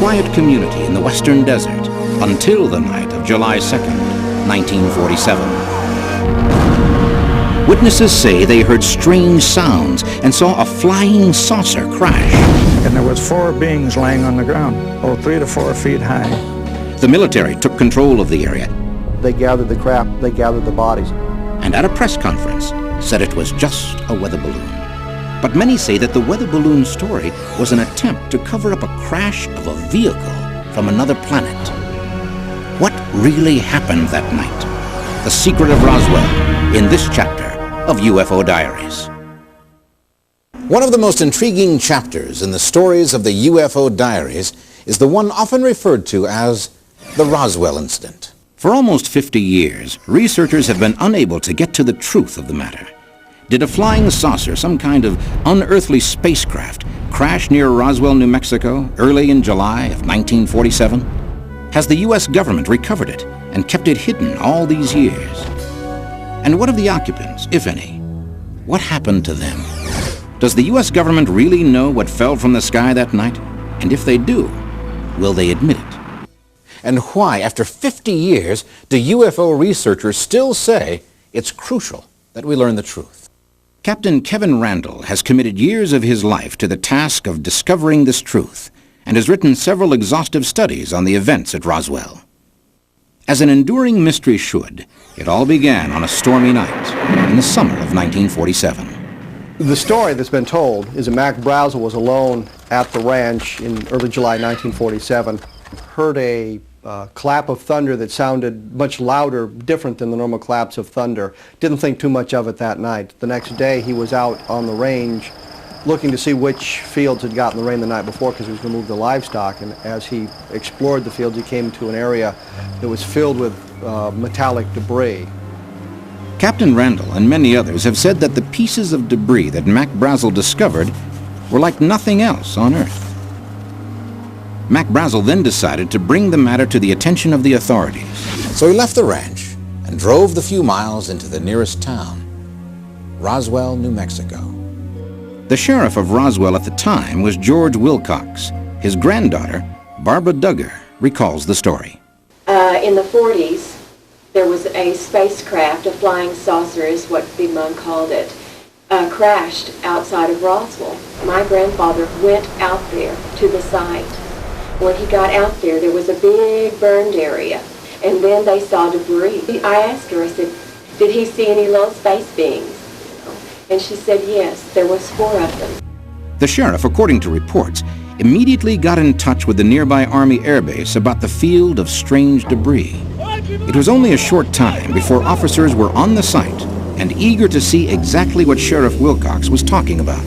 quiet community in the western desert until the night of July 2nd, 1947. Witnesses say they heard strange sounds and saw a flying saucer crash. And there was 4 beings laying on the ground, 3 to 4 feet high. The military took control of the area. They gathered the crap, they gathered the bodies. And at a press conference said it was just a weather balloon. But many say that the weather balloon story was an attempt to cover up a crash of a vehicle from another planet. What really happened that night? The secret of Roswell in this chapter of UFO Diaries. One of the most intriguing chapters in the stories of the UFO Diaries is the one often referred to as the Roswell incident. For almost 50 years, researchers have been unable to get to the truth of the matter. Did a flying saucer, some kind of unearthly spacecraft, crash near Roswell, New Mexico, early in July of 1947? Has the U.S. government recovered it and kept it hidden all these years? And what of the occupants, if any? What happened to them? Does the U.S. government really know what fell from the sky that night? And if they do, will they admit it? And why, after 50 years, do UFO researchers still say it's crucial that we learn the truth? Captain Kevin Randall has committed years of his life to the task of discovering this truth and has written several exhaustive studies on the events at Roswell. As an enduring mystery should, it all began on a stormy night in the summer of 1947. The story that's been told is that Mac Brazel was alone at the ranch in early July 1947, heard a clap of thunder that sounded much louder, different than the normal claps of thunder. Didn't think too much of it that night. The next day he was out on the range looking to see which fields had gotten the rain the night before because he was going to move the livestock, and as he explored the fields he came to an area that was filled with metallic debris. Captain Randall and many others have said that the pieces of debris that Mac Brazel discovered were like nothing else on Earth. Mac Brazel then decided to bring the matter to the attention of the authorities. So he left the ranch and drove the few miles into the nearest town, Roswell, New Mexico. The sheriff of Roswell at the time was George Wilcox. His granddaughter, Barbara Duggar, recalls the story. In the 40s, there was a spacecraft, a flying saucer is what Big Mom called it, crashed outside of Roswell. My grandfather went out there to the site. When he got out there, there was a big burned area, and then they saw debris. I asked her, I said, did he see any little space beings? And she said yes, there was 4 of them. The sheriff, according to reports, immediately got in touch with the nearby Army Air Base about the field of strange debris. It was only a short time before officers were on the site and eager to see exactly what Sheriff Wilcox was talking about.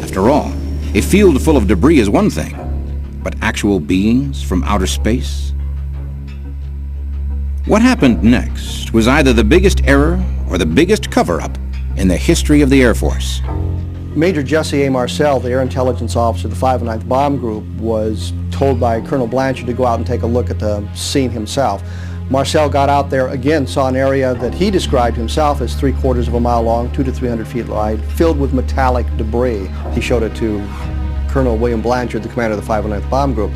After all, a field full of debris is one thing, but actual beings from outer space? What happened next was either the biggest error or the biggest cover-up in the history of the Air Force. Major Jesse A. Marcel, the air intelligence officer of the 509th Bomb Group, was told by Colonel Blanchard to go out and take a look at the scene himself. Marcel got out there, again saw an area that he described himself as 3/4 of a mile long, 200 to 300 feet wide, filled with metallic debris. He showed it to Colonel William Blanchard, the commander of the 509th Bomb Group.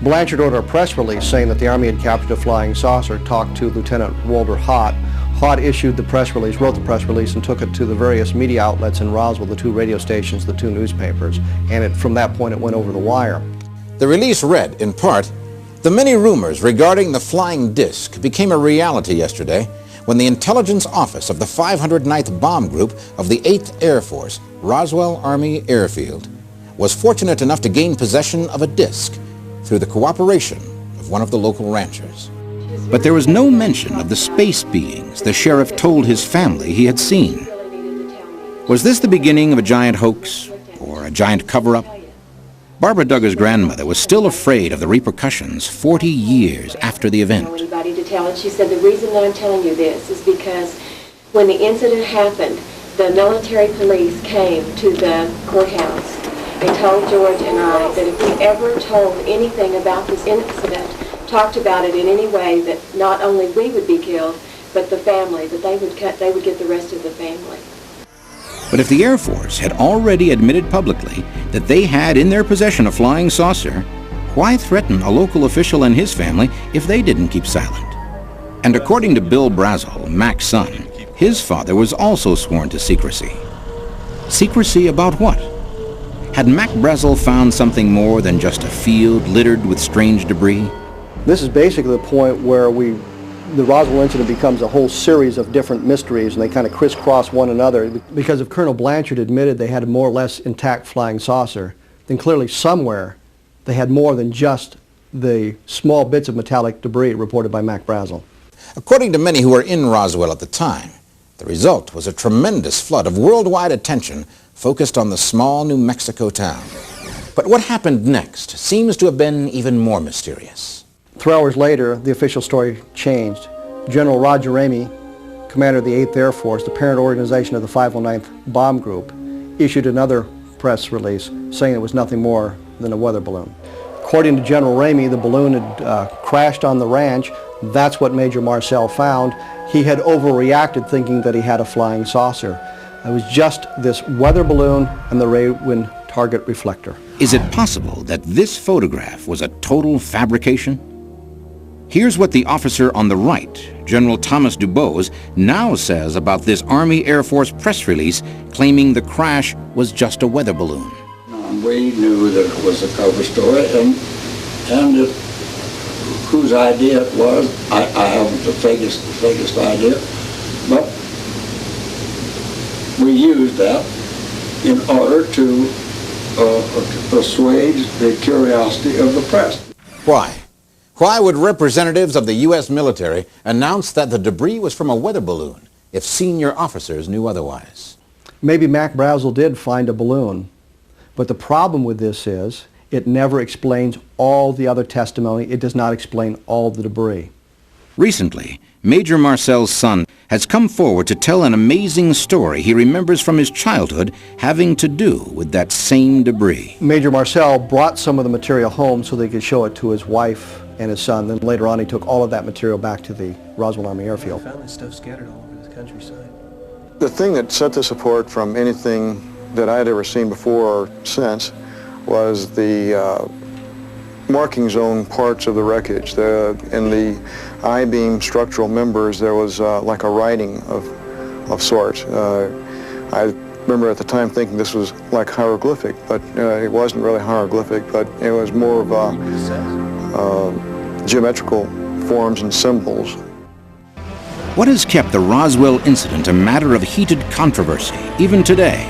Blanchard ordered a press release saying that the Army had captured a flying saucer, talked to Lieutenant Walter Hott. Hott issued the press release, wrote the press release, and took it to the various media outlets in Roswell, the 2 radio stations, the 2 newspapers, and from that point it went over the wire. The release read, in part, "The many rumors regarding the flying disc became a reality yesterday when the intelligence office of the 509th Bomb Group of the 8th Air Force, Roswell Army Airfield, was fortunate enough to gain possession of a disc through the cooperation of one of the local ranchers." But there was no mention of the space beings the sheriff told his family he had seen. Was this the beginning of a giant hoax or a giant cover-up? Barbara Duggar's grandmother was still afraid of the repercussions 40 years after the event. Anybody to tell it. She said, the reason I'm telling you this is because when the incident happened, the military police came to the courthouse and told George and I that if we ever told anything about this incident, talked about it in any way, that not only we would be killed, but the family, that they would get the rest of the family. But if the Air Force had already admitted publicly that they had in their possession a flying saucer, Why threaten a local official and his family if they didn't keep silent? And according to Bill Brazel, Mac's son, his father was also sworn to secrecy. Secrecy about what? Had Mac Brazel found something more than just a field littered with strange debris? This is basically the point where the Roswell incident becomes a whole series of different mysteries, and they kind of crisscross one another. Because if Colonel Blanchard admitted they had a more or less intact flying saucer, then clearly somewhere they had more than just the small bits of metallic debris reported by Mac Brazel. According to many who were in Roswell at the time, the result was a tremendous flood of worldwide attention focused on the small New Mexico town. But what happened next seems to have been even more mysterious. 3 hours later, the official story changed. General Roger Ramey, commander of the 8th Air Force, the parent organization of the 509th Bomb Group, issued another press release saying it was nothing more than a weather balloon. According to General Ramey, the balloon had crashed on the ranch. That's what Major Marcel found. He had overreacted thinking that he had a flying saucer. It was just this weather balloon and the Raywin target reflector. Is it possible that this photograph was a total fabrication? Here's what the officer on the right, General Thomas Dubose, now says about this Army Air Force press release claiming the crash was just a weather balloon. We knew that it was a cover story, and whose idea it was, I haven't the vaguest idea, but we used that in order to assuage the curiosity of the press. Why? Why would representatives of the U.S. military announce that the debris was from a weather balloon if senior officers knew otherwise? Maybe Mac Brazel did find a balloon, but the problem with this is it never explains all the other testimony. It does not explain all the debris. Recently, Major Marcel's son has come forward to tell an amazing story he remembers from his childhood having to do with that same debris. Major Marcel brought some of the material home so they could show it to his wife and his son. Then later on he took all of that material back to the Roswell Army Airfield. I found this stuff scattered all over the countryside. The thing that set this apart from anything that I had ever seen before or since was the markings on parts of the wreckage. In the I-beam structural members, there was like a writing of sorts. I remember at the time thinking this was like hieroglyphic, but it wasn't really hieroglyphic, but it was more of geometrical forms and symbols. What has kept the Roswell incident a matter of heated controversy, even today?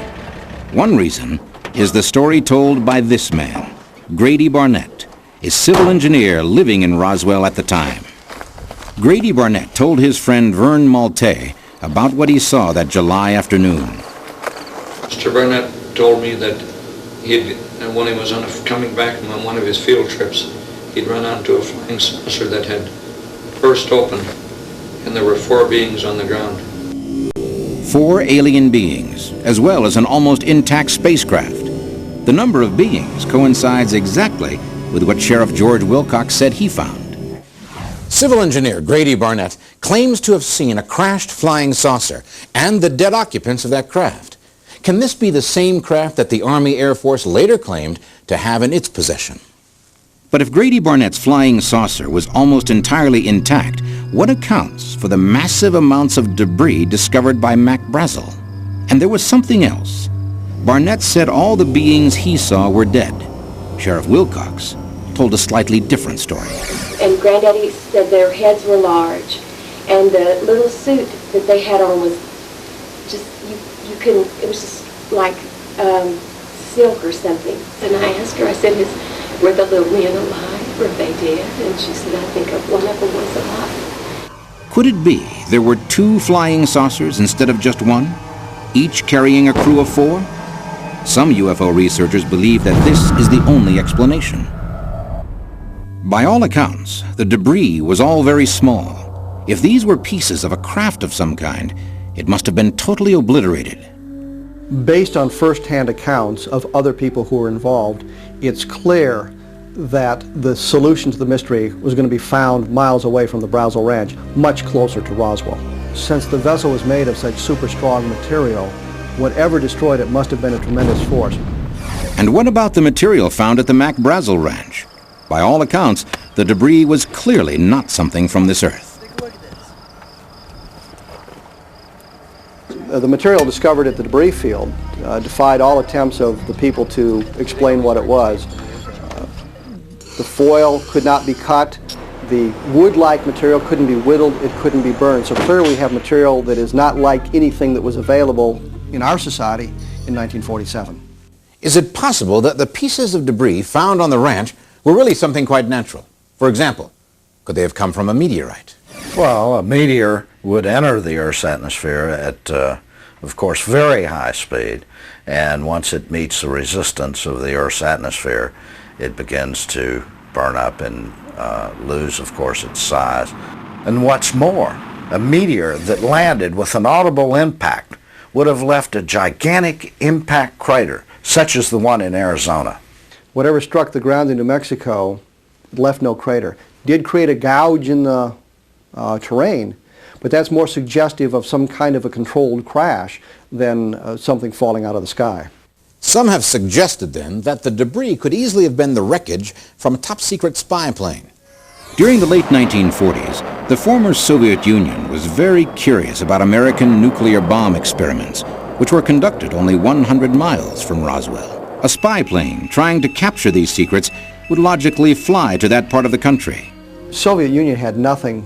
One reason is the story told by this man, Grady Barnett, a civil engineer living in Roswell at the time. Grady Barnett told his friend Vern Malte about what he saw that July afternoon. Mr. Barnett told me that when he was coming back from one of his field trips, he'd run onto a flying saucer that had burst open, and there were 4 beings on the ground. 4 alien beings, as well as an almost intact spacecraft. The number of beings coincides exactly with what Sheriff George Wilcox said he found. Civil engineer Grady Barnett claims to have seen a crashed flying saucer and the dead occupants of that craft. Can this be the same craft that the Army Air Force later claimed to have in its possession? But if Grady Barnett's flying saucer was almost entirely intact, what accounts for the massive amounts of debris discovered by Mac Brazel? And there was something else. Barnett said all the beings he saw were dead. Sheriff Wilcox told a slightly different story. And Granddaddy said their heads were large, and the little suit that they had on was just, you couldn't, it was just like silk or something. And I asked her, I said, were the little men alive? Were they dead? And she said, I think one of them was alive. Could it be there were 2 flying saucers instead of just 1, each carrying a crew of 4? Some UFO researchers believe that this is the only explanation. By all accounts, the debris was all very small. If these were pieces of a craft of some kind, it must have been totally obliterated. Based on first-hand accounts of other people who were involved, it's clear that the solution to the mystery was going to be found miles away from the Brazel Ranch, much closer to Roswell. Since the vessel was made of such super strong material, whatever destroyed it must have been a tremendous force. And what about the material found at the Mac Brazel Ranch? By all accounts, the debris was clearly not something from this earth. The material discovered at the debris field defied all attempts of the people to explain what it was. The foil could not be cut. The wood-like material couldn't be whittled. It couldn't be burned. So clearly we have material that is not like anything that was available in our society in 1947. Is it possible that the pieces of debris found on the ranch were really something quite natural? For example, could they have come from a meteorite? Well, a meteor would enter the Earth's atmosphere at, of course, very high speed, and once it meets the resistance of the Earth's atmosphere, it begins to burn up and lose, of course, its size. And what's more, a meteor that landed with an audible impact would have left a gigantic impact crater, such as the one in Arizona. Whatever struck the ground in New Mexico left no crater. Did create a gouge in the terrain, but that's more suggestive of some kind of a controlled crash than something falling out of the sky. Some have suggested then that the debris could easily have been the wreckage from a top-secret spy plane. During the late 1940s, the former Soviet Union was very curious about American nuclear bomb experiments, which were conducted only 100 miles from Roswell. A spy plane trying to capture these secrets would logically fly to that part of the country. The Soviet Union had nothing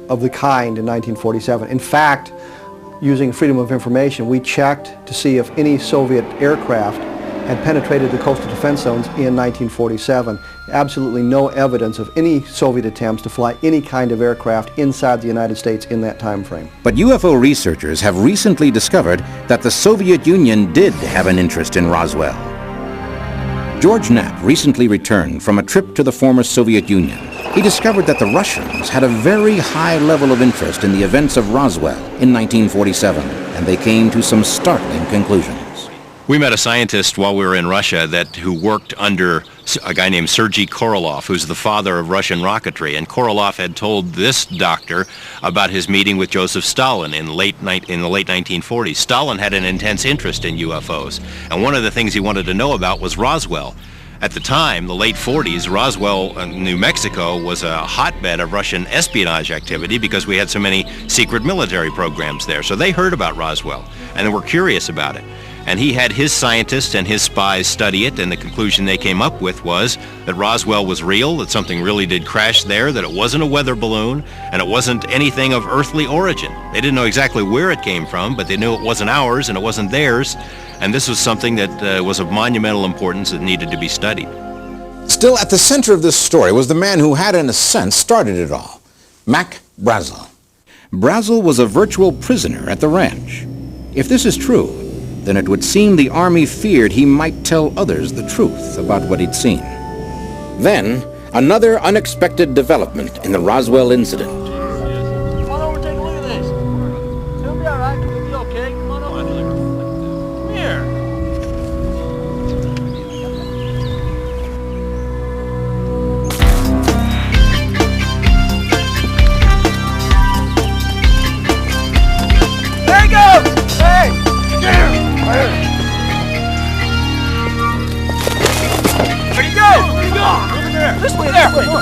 of the kind in 1947. In fact, using Freedom of Information, we checked to see if any Soviet aircraft had penetrated the coastal defense zones in 1947. Absolutely no evidence of any Soviet attempts to fly any kind of aircraft inside the United States in that time frame. But UFO researchers have recently discovered that the Soviet Union did have an interest in Roswell. George Knapp recently returned from a trip to the former Soviet Union. He discovered that the Russians had a very high level of interest in the events of Roswell in 1947, and they came to some startling conclusions. We met a scientist while we were in Russia who worked under a guy named Sergei Korolev, who's the father of Russian rocketry. And Korolev had told this doctor about his meeting with Joseph Stalin in the late 1940s. Stalin had an intense interest in UFOs, and one of the things he wanted to know about was Roswell. At the time, the late 40s, Roswell, New Mexico, was a hotbed of Russian espionage activity because we had so many secret military programs there. So they heard about Roswell, and they were curious about it. And he had his scientists and his spies study it, and the conclusion they came up with was that Roswell was real, that something really did crash there, that it wasn't a weather balloon, and it wasn't anything of earthly origin. They didn't know exactly where it came from, but they knew it wasn't ours and it wasn't theirs, and this was something that was of monumental importance that needed to be studied. Still, at the center of this story was the man who had, in a sense, started it all, Mac Brazel. Brazel was a virtual prisoner at the ranch. If this is true, then it would seem the Army feared he might tell others the truth about what he'd seen. Then, another unexpected development in the Roswell incident. Come on over, take a look at this. It'll be all right. It'll be okay. Come on over. Come here. There he goes! Hey! Where'd he go? Where'd he go? Over there. This way, there. This way.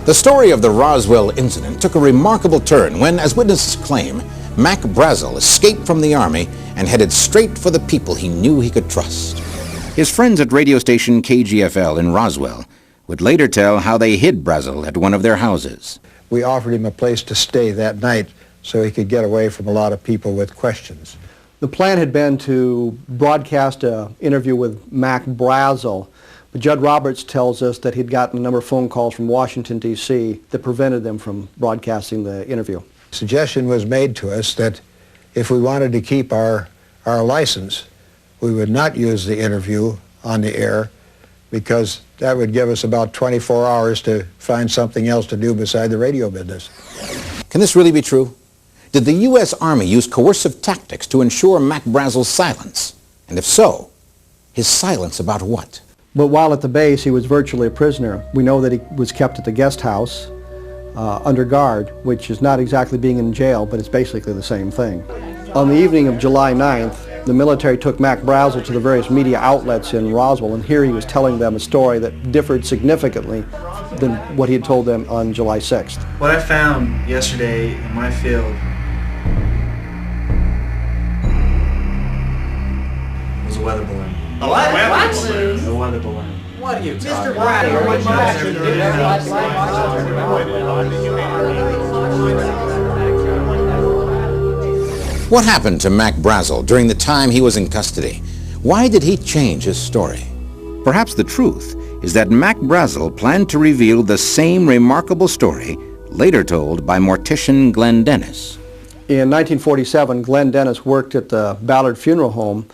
The story of the Roswell incident took a remarkable turn when, as witnesses claim, Mac Brazel escaped from the Army and headed straight for the people he knew he could trust. His friends at radio station KGFL in Roswell would later tell how they hid Brazel at one of their houses. We offered him a place to stay that night so he could get away from a lot of people with questions. The plan had been to broadcast an interview with Mac Brazel, but Judd Roberts tells us that he'd gotten a number of phone calls from Washington, D.C. that prevented them from broadcasting the interview. Suggestion was made to us that if we wanted to keep our license, we would not use the interview on the air, because that would give us about 24 hours to find something else to do beside the radio business. Can this really be true? Did the U.S. Army use coercive tactics to ensure Mac Brazel's silence? And if so, his silence about what? But while at the base, he was virtually a prisoner. We know that he was kept at the guest house under guard, which is not exactly being in jail, but it's basically the same thing. On the evening of July 9th, the military took Mac Brazel to the various media outlets in Roswell, and here he was telling them a story that differed significantly than what he had told them on July 6th. What I found yesterday in my field was a weather balloon. A what? A weather balloon. What are you talking about? What happened to Mac Brazel during the time he was in custody? Why did he change his story? Perhaps the truth is that Mac Brazel planned to reveal the same remarkable story later told by mortician Glenn Dennis. In 1947, Glenn Dennis worked at the Ballard Funeral Home.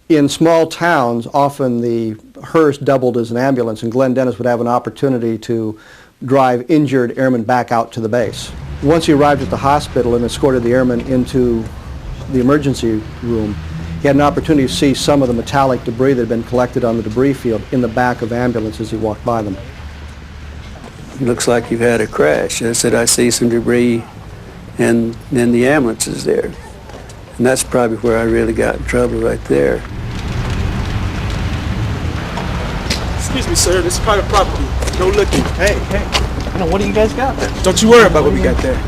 In small towns, often the hearse doubled as an ambulance, and Glenn Dennis would have an opportunity to drive injured airmen back out to the base. Once he arrived at the hospital and escorted the airmen into the emergency room, he had an opportunity to see some of the metallic debris that had been collected on the debris field in the back of ambulances as he walked by them. It looks like you've had a crash. I said, I see some debris and then the ambulance is there. And that's probably where I really got in trouble right there. Excuse me, sir. This is private property. No looking. Hey, what do you guys got there? Don't you worry about what we got there.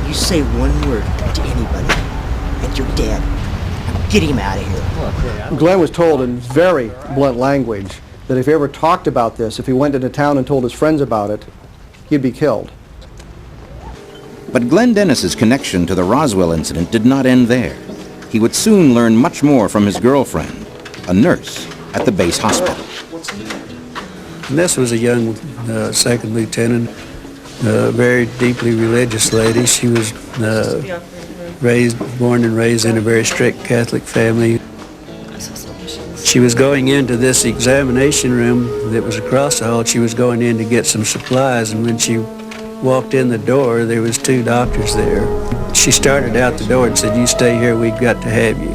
You say one word to anybody, and you're dead. Now get him out of here. Glenn was told in very blunt language that if he ever talked about this, if he went into town and told his friends about it, he'd be killed. But Glenn Dennis's connection to the Roswell incident did not end there. He would soon learn much more from his girlfriend, a nurse at the base hospital. And this was a young second lieutenant, a very deeply religious lady. She was born and raised in a very strict Catholic family. She was going into this examination room that was across the hall. She was going in to get some supplies, and when she walked in the door, there was two doctors there. She started out the door and said, "You stay here, we've got to have you."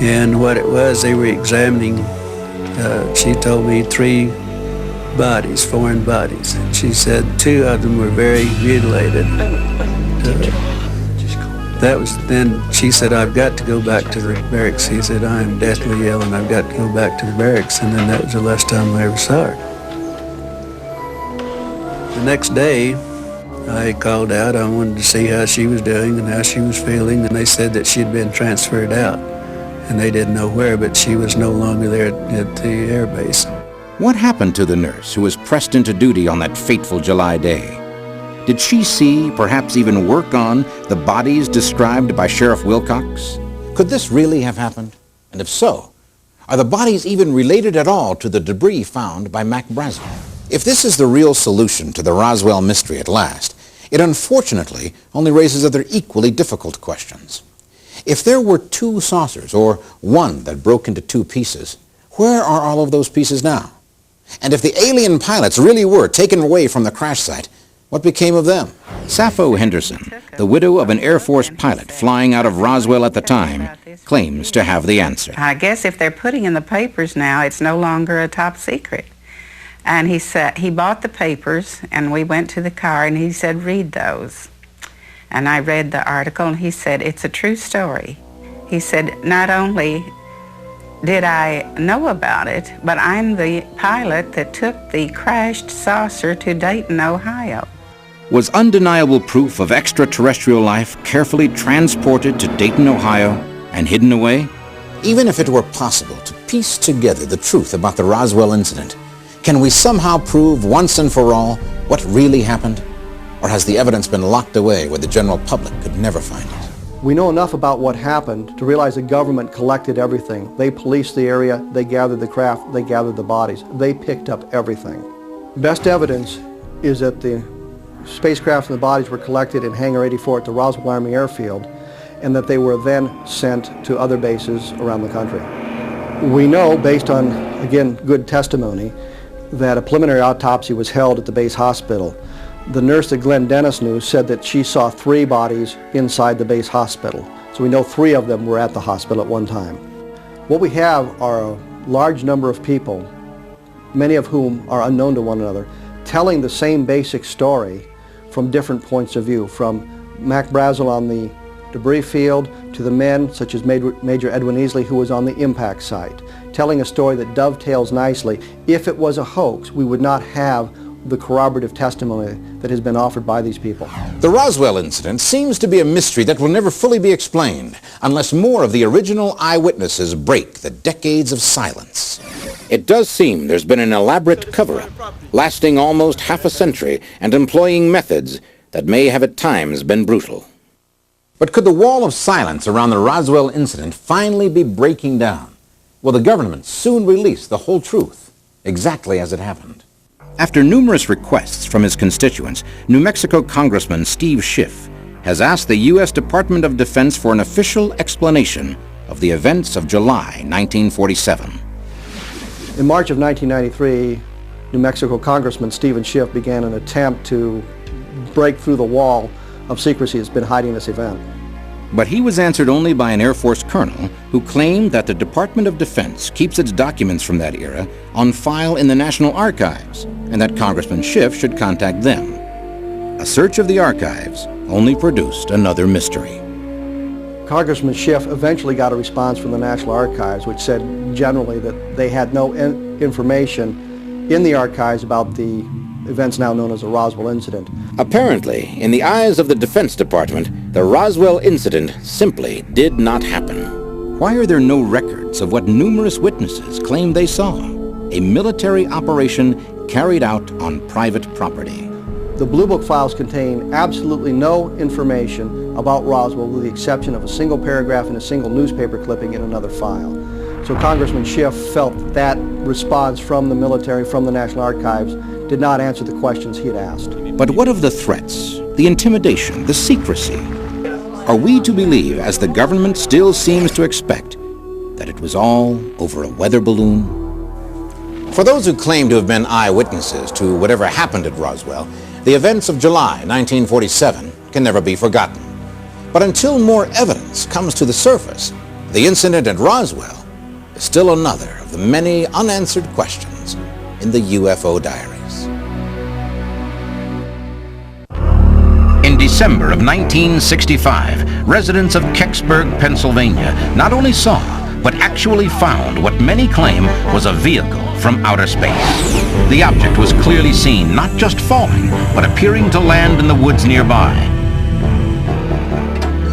And what it was, they were examining, she told me, 3 bodies, foreign bodies. She said 2 of them were very mutilated. That was then. She said, "I've got to go back to the barracks." He said, "I am deathly ill and I've got to go back to the barracks." And then that was the last time I ever saw her. The next day, I called out. I wanted to see how she was doing and how she was feeling, and they said that she'd been transferred out, and they didn't know where, but she was no longer there at the air base. What happened to the nurse who was pressed into duty on that fateful July day? Did she see, perhaps even work on, the bodies described by Sheriff Wilcox? Could this really have happened? And if so, are the bodies even related at all to the debris found by Mac Brazel? If this is the real solution to the Roswell mystery at last, it unfortunately only raises other equally difficult questions. If there were 2 saucers, or one that broke into 2 pieces, where are all of those pieces now? And if the alien pilots really were taken away from the crash site, what became of them? Sappho Henderson, the widow of an Air Force pilot flying out of Roswell at the time, claims to have the answer. I guess if they're putting in the papers now, it's no longer a top secret. And he said he bought the papers, and we went to the car, and he said, "Read those." And I read the article, and he said, "It's a true story." He said, "Not only did I know about it, but I'm the pilot that took the crashed saucer to Dayton, Ohio." Was undeniable proof of extraterrestrial life carefully transported to Dayton, Ohio, and hidden away? Even if it were possible to piece together the truth about the Roswell incident, can we somehow prove once and for all what really happened? Or has the evidence been locked away where the general public could never find it? We know enough about what happened to realize the government collected everything. They policed the area, they gathered the craft, they gathered the bodies. They picked up everything. Best evidence is that the spacecraft and the bodies were collected in Hangar 84 at the Roswell Army Airfield, and that they were then sent to other bases around the country. We know, based on, again, good testimony, that a preliminary autopsy was held at the base hospital. The nurse that Glenn Dennis knew said that she saw 3 bodies inside the base hospital. So we know 3 of them were at the hospital at one time. What we have are a large number of people, many of whom are unknown to one another, telling the same basic story from different points of view, from Mac Brazel on the debris field to the men such as Major Edwin Easley, who was on the impact site, telling a story that dovetails nicely. If it was a hoax, we would not have the corroborative testimony that has been offered by these people. The Roswell incident seems to be a mystery that will never fully be explained unless more of the original eyewitnesses break the decades of silence. It does seem there's been an elaborate cover-up, lasting almost half a century and employing methods that may have at times been brutal. But could the wall of silence around the Roswell incident finally be breaking down? Will the government soon release the whole truth, exactly as it happened? After numerous requests from his constituents, New Mexico Congressman Steve Schiff has asked the U.S. Department of Defense for an official explanation of the events of July 1947. In March of 1993, New Mexico Congressman Stephen Schiff began an attempt to break through the wall of secrecy that's been hiding this event. But he was answered only by an Air Force colonel who claimed that the Department of Defense keeps its documents from that era on file in the National Archives, and that Congressman Schiff should contact them. A search of the archives only produced another mystery. Congressman Schiff eventually got a response from the National Archives, which said generally that they had no information in the archives about the events now known as the Roswell incident. Apparently, in the eyes of the Defense Department, the Roswell incident simply did not happen. Why are there no records of what numerous witnesses claimed they saw? A military operation carried out on private property. The Blue Book files contain absolutely no information about Roswell with the exception of a single paragraph in a single newspaper clipping in another file. So Congressman Schiff felt that response from the military, from the National Archives, did not answer the questions he had asked. But what of the threats, the intimidation, the secrecy? Are we to believe, as the government still seems to expect, that it was all over a weather balloon? For those who claim to have been eyewitnesses to whatever happened at Roswell, the events of July 1947 can never be forgotten. But until more evidence comes to the surface, the incident at Roswell is still another of the many unanswered questions in the Ufo Diaries. In December of 1965, residents of Kecksburg, Pennsylvania, not only saw, but actually found what many claim was a vehicle from outer space. The object was clearly seen not just falling, but appearing to land in the woods nearby.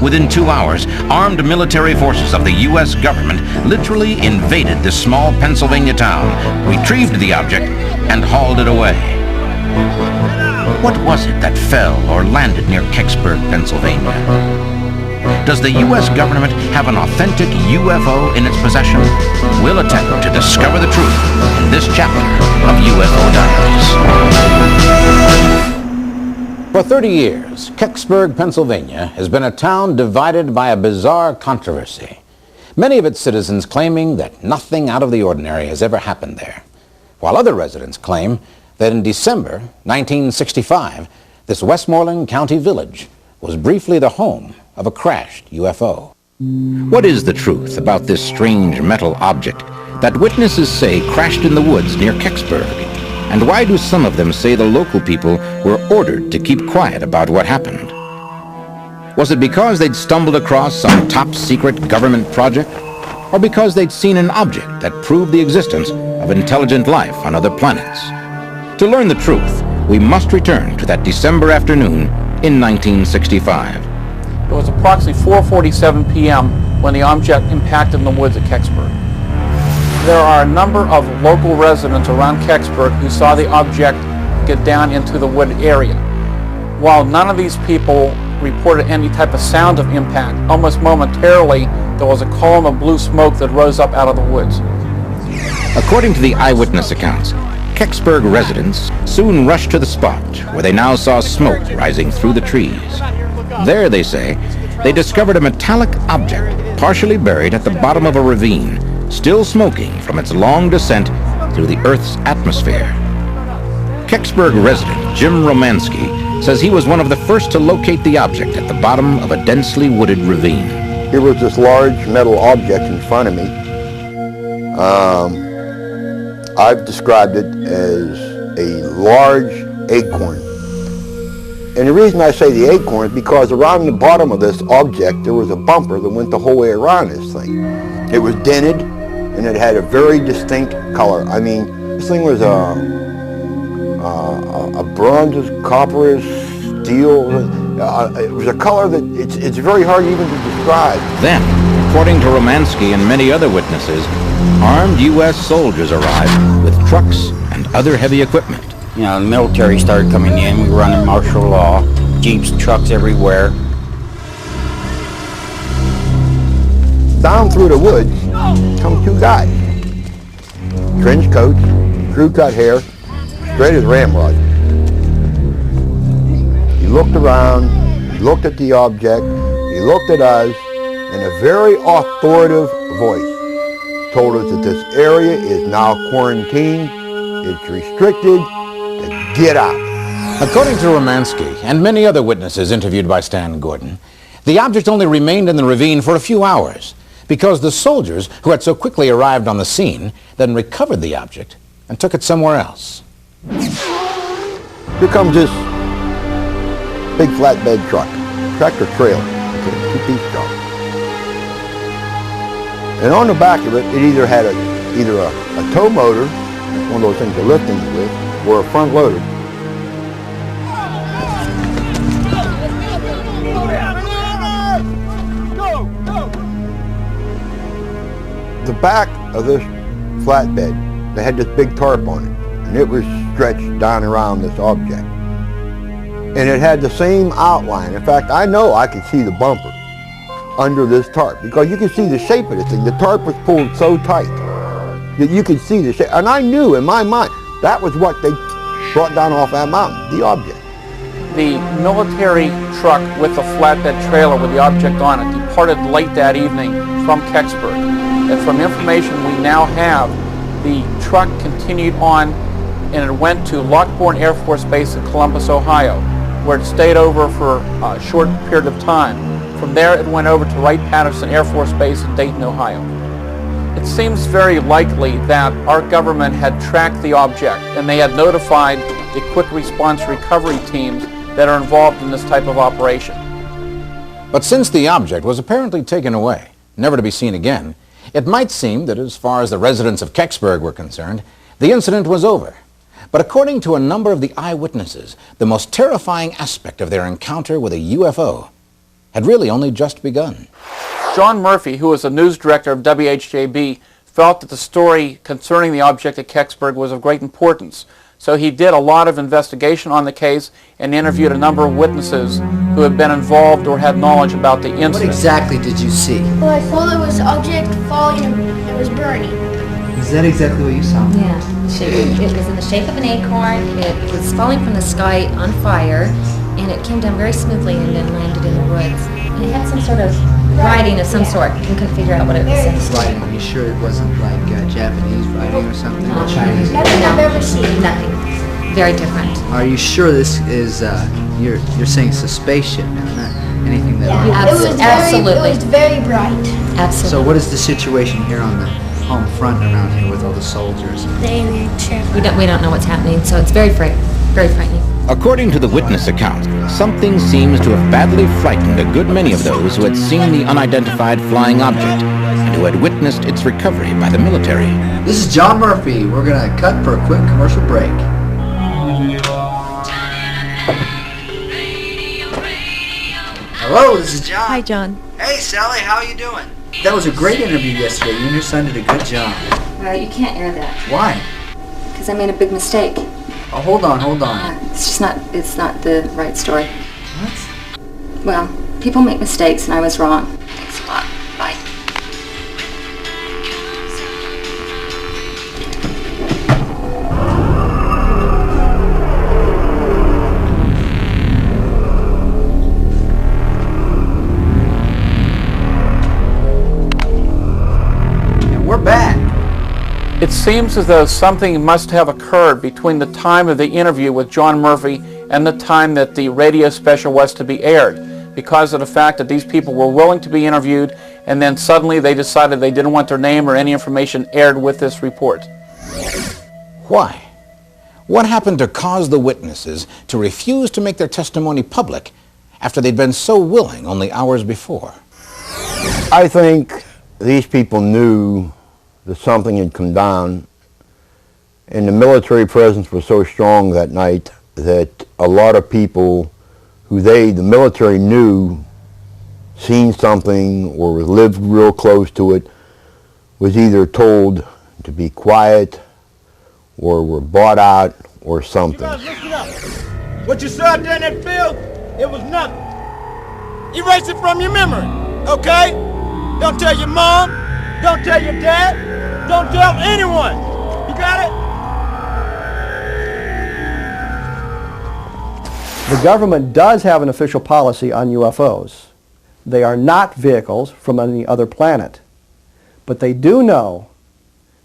Within 2 hours, armed military forces of the U.S. government literally invaded this small Pennsylvania town, retrieved the object, and hauled it away. What was it that fell or landed near Kecksburg, Pennsylvania? Does the U.S. government have an authentic UFO in its possession? We'll attempt to discover the truth in this chapter of UFO Diaries. For 30 years, Kecksburg, Pennsylvania has been a town divided by a bizarre controversy. Many of its citizens claiming that nothing out of the ordinary has ever happened there, while other residents claim that in December 1965, this Westmoreland County village was briefly the home of a crashed UFO. What is the truth about this strange metal object that witnesses say crashed in the woods near Kecksburg? And why do some of them say the local people were ordered to keep quiet about what happened? Was it because they'd stumbled across some top-secret government project? Or because they'd seen an object that proved the existence of intelligent life on other planets? To learn the truth, we must return to that December afternoon in 1965. It was approximately 4:47 p.m. when the object impacted in the woods at Kecksburg. There are a number of local residents around Kecksburg who saw the object get down into the wood area. While none of these people reported any type of sound of impact, almost momentarily there was a column of blue smoke that rose up out of the woods. According to the eyewitness accounts, Kecksburg residents soon rushed to the spot where they now saw smoke rising through the trees. There, they say, they discovered a metallic object partially buried at the bottom of a ravine, still smoking from its long descent through the Earth's atmosphere. Kecksburg resident Jim Romansky says he was one of the first to locate the object at the bottom of a densely wooded ravine. Here was this large metal object in front of me. I've described it as a large acorn. And the reason I say the acorn is because around the bottom of this object there was a bumper that went the whole way around this thing. It was dented and it had a very distinct color. I mean, this thing was a bronze, copper, steel. It was a color that it's very hard even to describe. Then, according to Romansky and many other witnesses, armed U.S. soldiers arrived with trucks and other heavy equipment. You know, the military started coming in. We were under martial law. Jeeps, trucks everywhere. Down through the woods come two guys. Trench coats, crew-cut hair, straight as ramrods. He looked around, he looked at the object, he looked at us, and a very authoritative voice told us that this area is now quarantined, it's restricted, to get out. According to Romansky and many other witnesses interviewed by Stan Gordon, the object only remained in the ravine for a few hours because the soldiers who had so quickly arrived on the scene then recovered the object and took it somewhere else. Here comes this big flatbed truck, tractor trailer, okay, two-piece truck. And on the back of it, it either had either a tow motor, one of those things you're lifting it with, or a front loader. The back of this flatbed, they had this big tarp on it, and it was stretched down around this object. And it had the same outline. In fact, I know I could see the bumper under this tarp because you could see the shape of this thing. The tarp was pulled so tight that you could see the shape. And I knew in my mind that was what they brought down off that mountain, the object. The military truck with the flatbed trailer with the object on it departed late that evening from Kecksburg. And from information we now have, the truck continued on and it went to Lockbourne Air Force Base in Columbus, Ohio, where it stayed over for a short period of time. From there it went over to Wright-Patterson Air Force Base in Dayton, Ohio. It seems very likely that our government had tracked the object and they had notified the quick response recovery teams that are involved in this type of operation. But since the object was apparently taken away, never to be seen again, it might seem that as far as the residents of Kecksburg were concerned, the incident was over. But according to a number of the eyewitnesses, the most terrifying aspect of their encounter with a UFO had really only just begun. John Murphy, who was the news director of WHJB, felt that the story concerning the object at Kecksburg was of great importance. So he did a lot of investigation on the case and interviewed a number of witnesses who had been involved or had knowledge about the incident. What exactly did you see? Well, I saw there was an object falling and it was burning. Is that exactly what you saw? Yeah. It was in the shape of an acorn. It was falling from the sky on fire, and it came down very smoothly and then landed in the woods. And it had some sort of writing of some sort. You couldn't figure out what it was saying. Writing? Are you sure it wasn't like Japanese writing or something? No. Or Chinese? Nothing I've ever seen. Nothing. Very different. Are you sure this is, you're saying it's a spaceship now, not anything that... Absolutely. It was very bright. Absolutely. So what is the situation here on the home front around here with all the soldiers? We don't know what's happening, so it's very frightening. According to the witness account, something seems to have badly frightened a good many of those who had seen the unidentified flying object and who had witnessed its recovery by the military. This is John Murphy. We're going to cut for a quick commercial break. Hello, this is John. Hi, John. Hey, Sally, how are you doing? That was a great interview yesterday. You and your son did a good job. Well, you can't air that. Why? Because I made a big mistake. Oh, hold on. It's not the right story. What? Well, people make mistakes and I was wrong. Thanks a lot. Bye. And we're back. It seems as though something must have occurred between the time of the interview with John Murphy and the time that the radio special was to be aired, because of the fact that these people were willing to be interviewed and then suddenly they decided they didn't want their name or any information aired with this report. Why? What happened to cause the witnesses to refuse to make their testimony public after they'd been so willing only hours before? I think these people knew that something had come down, and the military presence was so strong that night that a lot of people who the military knew, seen something or lived real close to it, was either told to be quiet or were bought out or something. You guys listen up. What you saw out there in that field, it was nothing. Erase it from your memory, okay? Don't tell your mom, don't tell your dad, don't tell anyone. You got it? The government does have an official policy on UFOs. They are not vehicles from any other planet. But they do know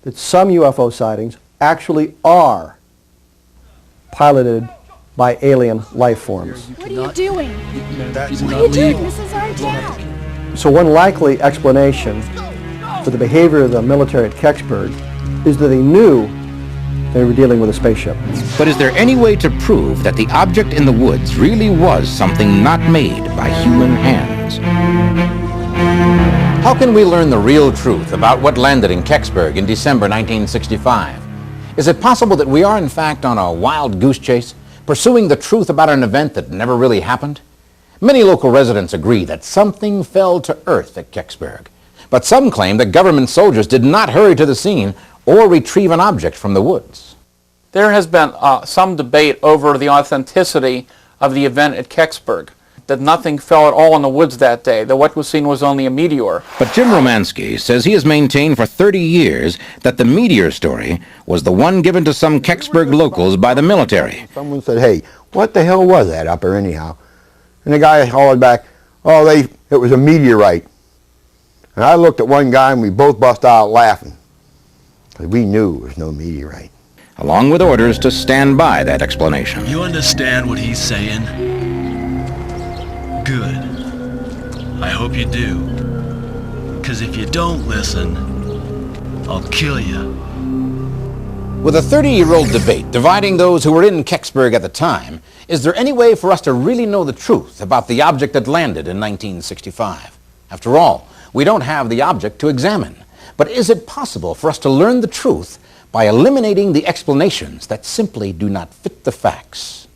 that some UFO sightings actually are piloted by alien life forms. What are you doing? What are you doing? This is our town. So one likely explanation for the behavior of the military at Kecksburg is that they knew they were dealing with a spaceship. But is there any way to prove that the object in the woods really was something not made by human hands? How can we learn the real truth about what landed in Kecksburg in December 1965? Is it possible that we are in fact on a wild goose chase, pursuing the truth about an event that never really happened? Many local residents agree that something fell to earth at Kecksburg, but some claim that government soldiers did not hurry to the scene or retrieve an object from the woods. There has been some debate over the authenticity of the event at Kecksburg, that nothing fell at all in the woods that day, that what was seen was only a meteor. But Jim Romansky says he has maintained for 30 years that the meteor story was the one given to some Kecksburg locals by the military. Someone said, hey, what the hell was that up there anyhow? And the guy hollered back, oh, it was a meteorite. And I looked at one guy and we both bust out laughing, because we knew it was no meteorite. Along with orders to stand by that explanation. You understand what he's saying? Good. I hope you do. Because if you don't listen, I'll kill you. With a 30-year-old debate dividing those who were in Kecksburg at the time, is there any way for us to really know the truth about the object that landed in 1965? After all, we don't have the object to examine. But is it possible for us to learn the truth by eliminating the explanations that simply do not fit the facts?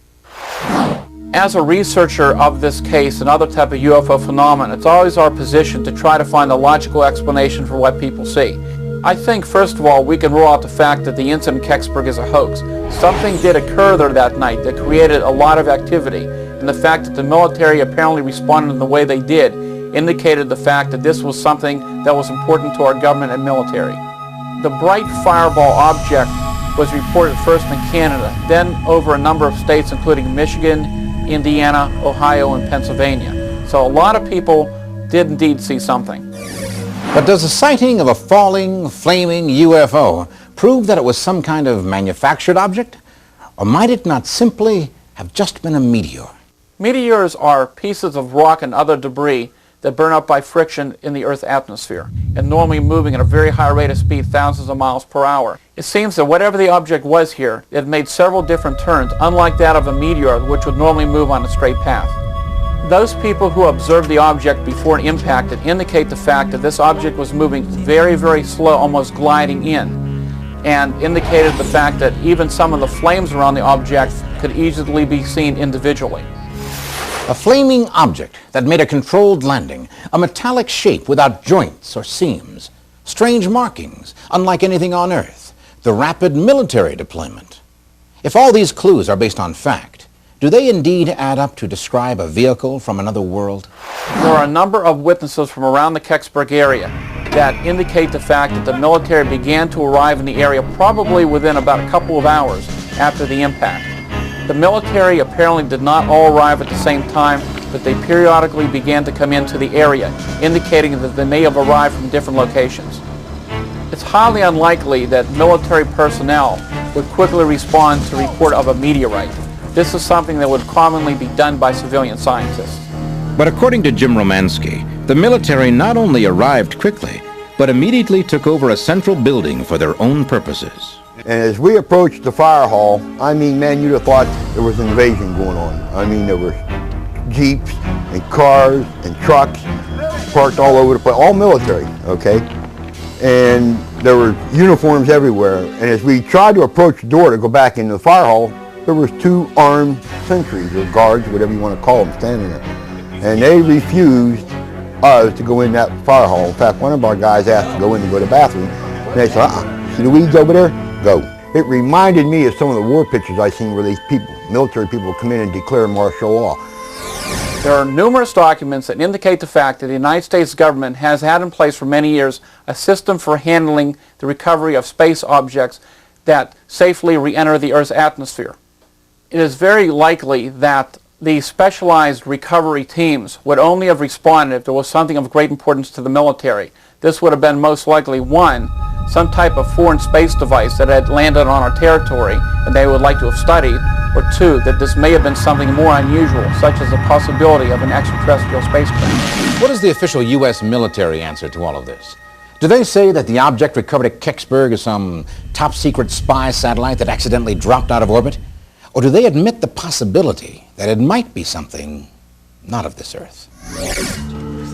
As a researcher of this case and other type of UFO phenomena, it's always our position to try to find a logical explanation for what people see. I think, first of all, we can rule out the fact that the incident in Kecksburg is a hoax. Something did occur there that night that created a lot of activity, and the fact that the military apparently responded in the way they did indicated the fact that this was something that was important to our government and military. The bright fireball object was reported first in Canada, then over a number of states including Michigan, Indiana, Ohio, and Pennsylvania. So a lot of people did indeed see something. But does the sighting of a falling, flaming UFO prove that it was some kind of manufactured object? Or might it not simply have just been a meteor? Meteors are pieces of rock and other debris that burn up by friction in the Earth's atmosphere, and normally moving at a very high rate of speed, thousands of miles per hour. It seems that whatever the object was here, it made several different turns, unlike that of a meteor, which would normally move on a straight path. Those people who observed the object before it impacted indicate the fact that this object was moving very, very slow, almost gliding in, and indicated the fact that even some of the flames around the object could easily be seen individually. A flaming object that made a controlled landing, a metallic shape without joints or seams, strange markings, unlike anything on Earth, the rapid military deployment. If all these clues are based on fact, do they indeed add up to describe a vehicle from another world? There are a number of witnesses from around the Kecksburg area that indicate the fact that the military began to arrive in the area probably within about a couple of hours after the impact. The military apparently did not all arrive at the same time, but they periodically began to come into the area, indicating that they may have arrived from different locations. It's highly unlikely that military personnel would quickly respond to report of a meteorite. This is something that would commonly be done by civilian scientists. But according to Jim Romansky, the military not only arrived quickly, but immediately took over a central building for their own purposes. And as we approached the fire hall, I mean, man, you'd have thought there was an invasion going on. I mean, there were Jeeps and cars and trucks parked all over the place, all military, okay? And there were uniforms everywhere. And as we tried to approach the door to go back into the fire hall, there was 2 armed sentries or guards, whatever you want to call them, standing there. And they refused us to go in that fire hall. In fact, one of our guys asked to go in to go to the bathroom. And they said, see the weeds over there? Go. It reminded me of some of the war pictures I seen where these people, military people, come in and declare martial law. There are numerous documents that indicate the fact that the United States government has had in place for many years a system for handling the recovery of space objects that safely re-enter the Earth's atmosphere. It is very likely that the specialized recovery teams would only have responded if there was something of great importance to the military. This would have been most likely, 1, some type of foreign space device that had landed on our territory and they would like to have studied, or 2, that this may have been something more unusual, such as the possibility of an extraterrestrial spacecraft. What is the official U.S. military answer to all of this? Do they say that the object recovered at Kecksburg is some top-secret spy satellite that accidentally dropped out of orbit? Or do they admit the possibility that it might be something not of this Earth?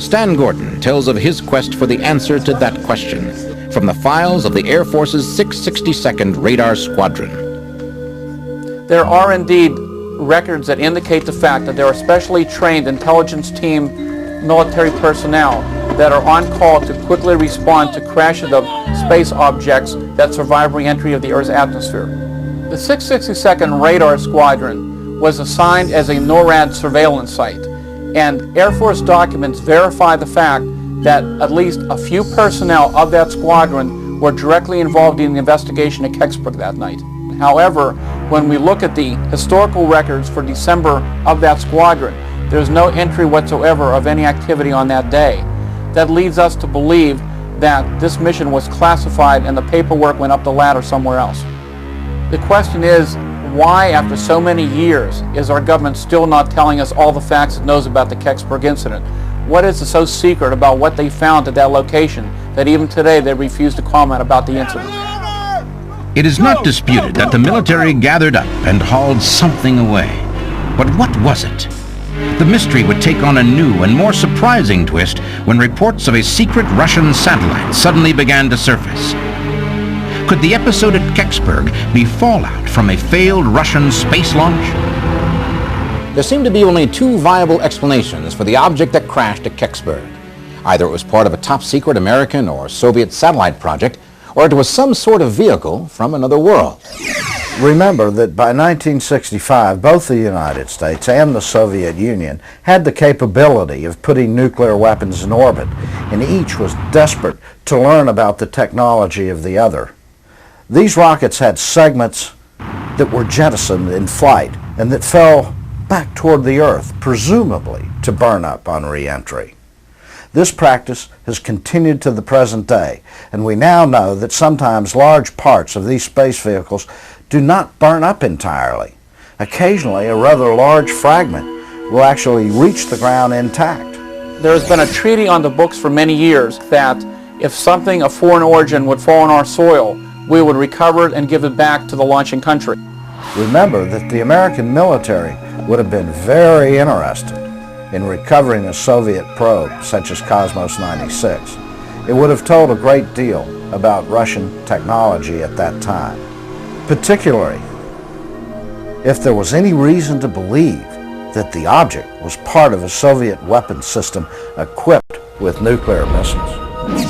Stan Gordon tells of his quest for the answer to that question from the files of the Air Force's 662nd Radar Squadron. There are indeed records that indicate the fact that there are specially trained intelligence team military personnel that are on call to quickly respond to crashes of space objects that survive re-entry of the Earth's atmosphere. The 662nd Radar Squadron was assigned as a NORAD surveillance site, and Air Force documents verify the fact that at least a few personnel of that squadron were directly involved in the investigation at Kecksburg that night. However, when we look at the historical records for December of that squadron, there's no entry whatsoever of any activity on that day. That leads us to believe that this mission was classified and the paperwork went up the ladder somewhere else. The question is, why after so many years is our government still not telling us all the facts it knows about the Kecksburg incident? What is so secret about what they found at that location that even today they refuse to comment about the incident? It is not disputed that the military gathered up and hauled something away. But what was it? The mystery would take on a new and more surprising twist when reports of a secret Russian satellite suddenly began to surface. Could the episode at Kecksburg be fallout from a failed Russian space launch? There seem to be only 2 viable explanations for the object that crashed at Kecksburg. Either it was part of a top-secret American or Soviet satellite project, or it was some sort of vehicle from another world. Remember that by 1965, both the United States and the Soviet Union had the capability of putting nuclear weapons in orbit, and each was desperate to learn about the technology of the other. These rockets had segments that were jettisoned in flight and that fell back toward the Earth, presumably to burn up on re-entry. This practice has continued to the present day, and we now know that sometimes large parts of these space vehicles do not burn up entirely. Occasionally, a rather large fragment will actually reach the ground intact. There has been a treaty on the books for many years that if something of foreign origin would fall on our soil, we would recover it and give it back to the launching country. Remember that the American military would have been very interested in recovering a Soviet probe such as Cosmos 96. It would have told a great deal about Russian technology at that time, particularly if there was any reason to believe that the object was part of a Soviet weapons system equipped with nuclear missiles.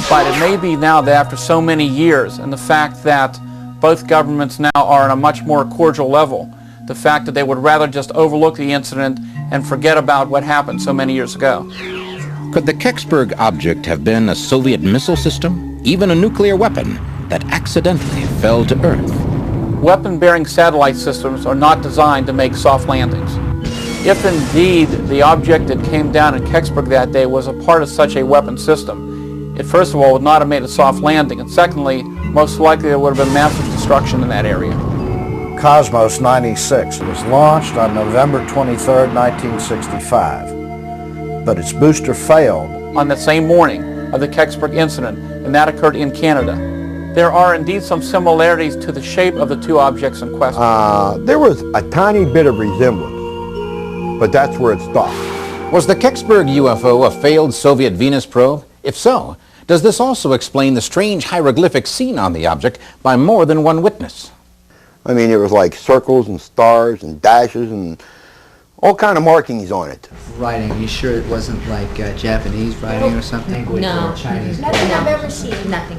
But it may be now that after so many years and the fact that both governments now are on a much more cordial level, the fact that they would rather just overlook the incident and forget about what happened so many years ago. Could the Kecksburg object have been a Soviet missile system, even a nuclear weapon that accidentally fell to Earth? Weapon-bearing satellite systems are not designed to make soft landings. If indeed the object that came down in Kecksburg that day was a part of such a weapon system, it first of all would not have made a soft landing, and secondly, most likely there would have been massive destruction in that area. Cosmos 96 was launched on November 23, 1965, but its booster failed on the same morning of the Kecksburg incident, and that occurred in Canada. there are indeed some similarities to the shape of the two objects in question. There was a tiny bit of resemblance, but that's where it stopped. Was the Kecksburg UFO a failed Soviet Venus probe? If so, does this also explain the strange hieroglyphics seen on the object by more than one witness? I mean, it was like circles and stars and dashes and all kind of markings on it. Writing, you sure it wasn't like Japanese writing or something? No. Or Chinese? Nothing I've ever seen. Nothing.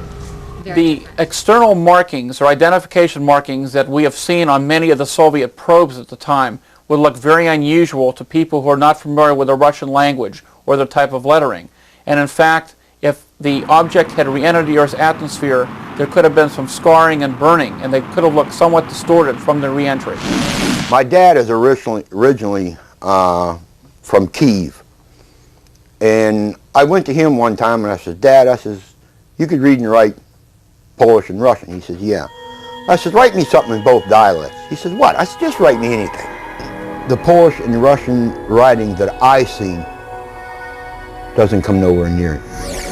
The external markings or identification markings that we have seen on many of the Soviet probes at the time would look very unusual to people who are not familiar with the Russian language or the type of lettering. And in fact, if the object had re-entered the Earth's atmosphere, there could have been some scarring and burning, and they could have looked somewhat distorted from the re-entry. My dad is originally from Kiev, and I went to him one time and I said, Dad, I says, you could read and write Polish and Russian. He says, yeah. I said, write me something in both dialects. He says, what? I said, just write me anything. The Polish and Russian writing that I seen doesn't come nowhere near it.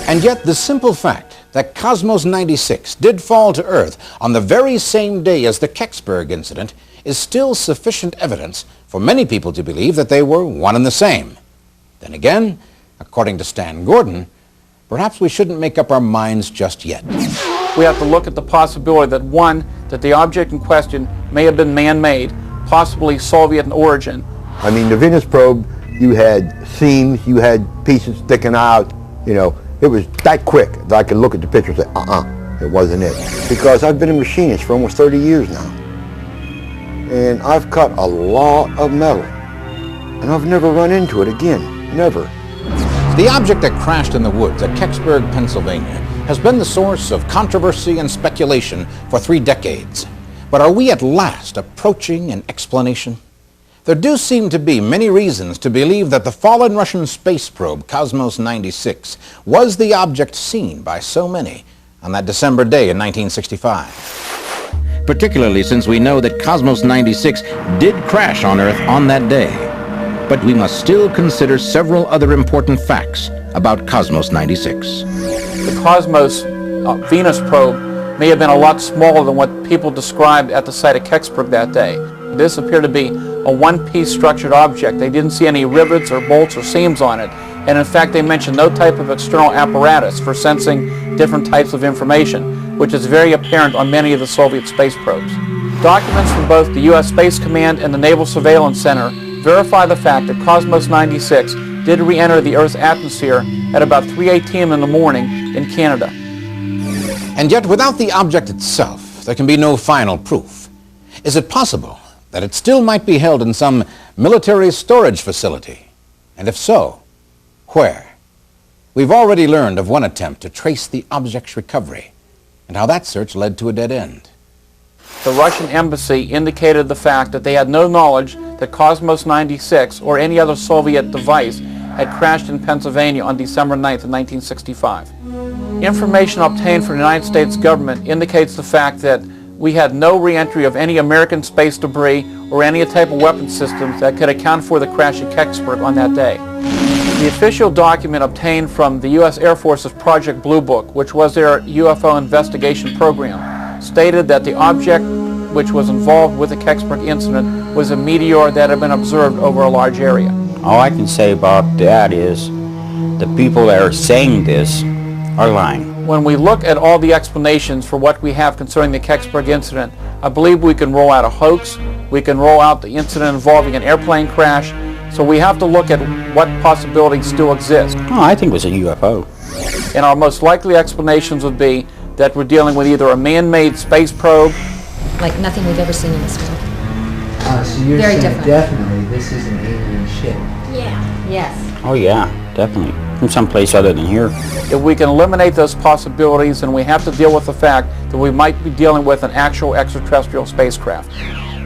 And yet the simple fact that Cosmos 96 did fall to Earth on the very same day as the Kecksburg incident is still sufficient evidence for many people to believe that they were one and the same. Then again, according to Stan Gordon, perhaps we shouldn't make up our minds just yet. We have to look at the possibility that one, that the object in question may have been man-made, possibly Soviet in origin. I mean, the Venus probe, you had seams, you had pieces sticking out, you know, it was that quick that I could look at the picture and say, it wasn't it. Because I've been a machinist for almost 30 years now. And I've cut a lot of metal. And I've never run into it again, never. The object that crashed in the woods at Kecksburg, Pennsylvania, has been the source of controversy and speculation for 3 decades. But are we at last approaching an explanation? There do seem to be many reasons to believe that the fallen Russian space probe Cosmos 96 was the object seen by so many on that December day in 1965. Particularly since we know that Cosmos 96 did crash on Earth on that day. But we must still consider several other important facts about Cosmos 96. The Cosmos Venus probe may have been a lot smaller than what people described at the site of Kecksburg that day. This appeared to be a one-piece structured object. They didn't see any rivets or bolts or seams on it. And in fact, they mentioned no type of external apparatus for sensing different types of information, which is very apparent on many of the Soviet space probes. Documents from both the U.S. Space Command and the Naval Surveillance Center verify the fact that Cosmos 96 did re-enter the Earth's atmosphere at about 3:18 in the morning in Canada. And yet, without the object itself, there can be no final proof. Is it possible that it still might be held in some military storage facility? And if so, where? We've already learned of one attempt to trace the object's recovery and how that search led to a dead end. The Russian embassy indicated the fact that they had no knowledge that Cosmos 96 or any other Soviet device had crashed in Pennsylvania on December 9th, 1965. Information obtained from the United States government indicates the fact that we had no re-entry of any American space debris or any type of weapon systems that could account for the crash at Kecksburg on that day. The official document obtained from the U.S. Air Force's Project Blue Book, which was their UFO investigation program, stated that the object which was involved with the Kecksburg incident was a meteor that had been observed over a large area. All I can say about that is the people that are saying this are lying. When we look at all the explanations for what we have concerning the Kecksburg incident, I believe we can roll out a hoax, we can roll out the incident involving an airplane crash, so we have to look at what possibilities still exist. Oh, I think it was a UFO. And our most likely explanations would be that we're dealing with either a man-made space probe, like nothing we've ever seen in this world. So you're Very saying different. definitely this is an alien ship? Yeah. Yes. Oh yeah, definitely. From someplace other than here. If we can eliminate those possibilities, then we have to deal with the fact that we might be dealing with an actual extraterrestrial spacecraft.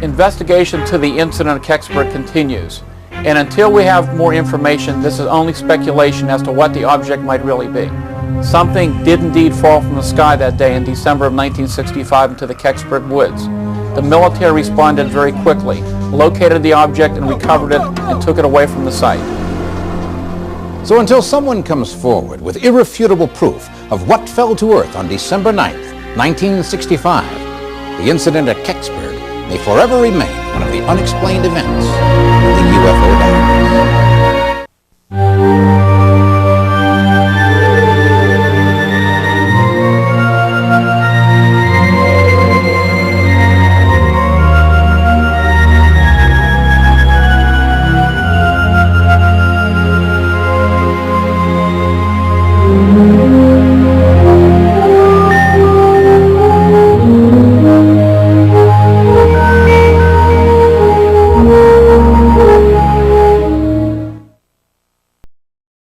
Investigation to the incident at Kecksburg continues, and until we have more information, this is only speculation as to what the object might really be. Something did indeed fall from the sky that day in December of 1965 into the Kecksburg woods. The military responded very quickly, located the object and recovered it and took it away from the site. So until someone comes forward with irrefutable proof of what fell to Earth on December 9th, 1965. The incident at Kecksburg may forever remain one of the unexplained events